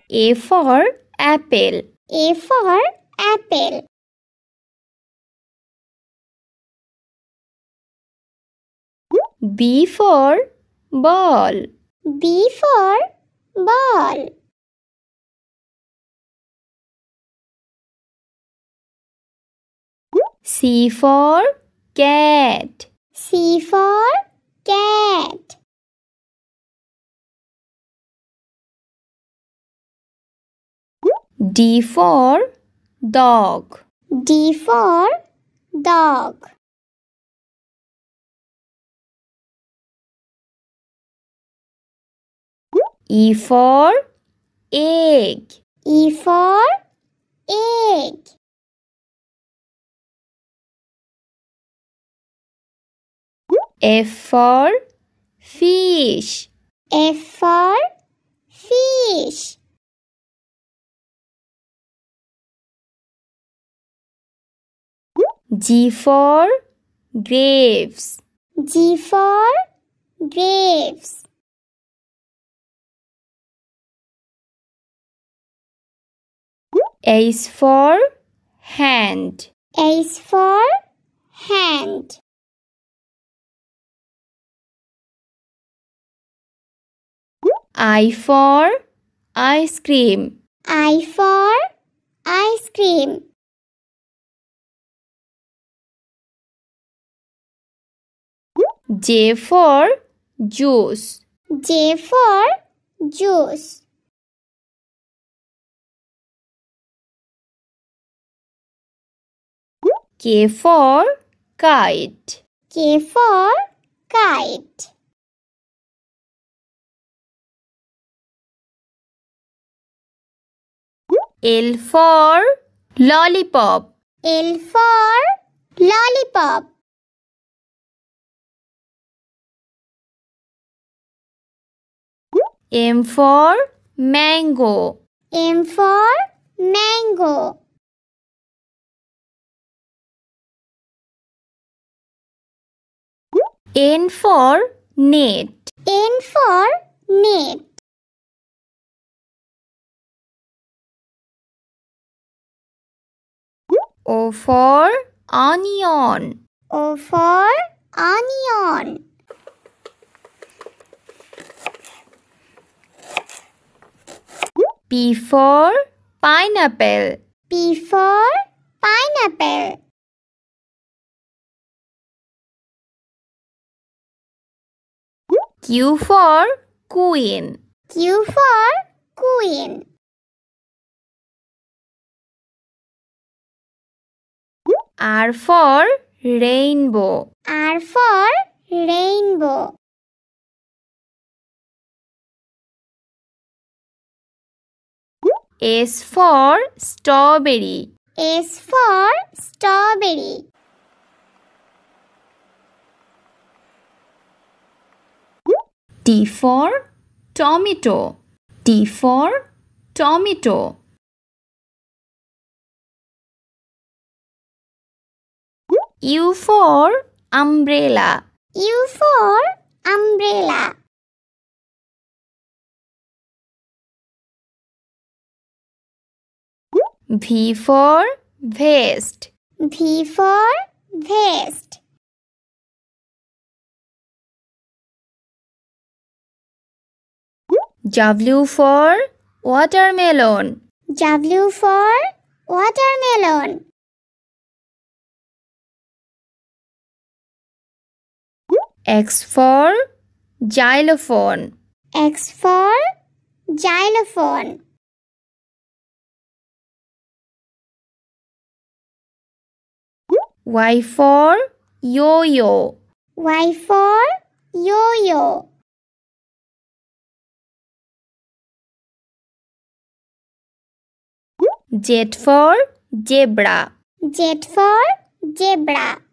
A for apple. A for apple. B for ball. B for ball. C for cat. C for cat. D for dog. D for dog. E for egg. E for egg. F for fish. F for fish. G for grapes. G for grapes. H for hand. H for hand. I for ice cream. I for ice cream. J for juice. J for juice. K for kite. K for kite. L for lollipop. L for lollipop. M for mango. M for mango. N for net. N for net. O for onion. O for onion. P for pineapple. P for pineapple. Q for queen. Q for queen. R for rainbow. R for rainbow. S for strawberry. S for strawberry. T for tomato. T for tomato. U for umbrella. U for umbrella. V for vest. V for vest. W for watermelon. W for watermelon. X for xylophone. X for xylophone. Y for yo-yo. Y for yo-yo. Z for zebra. Z for zebra.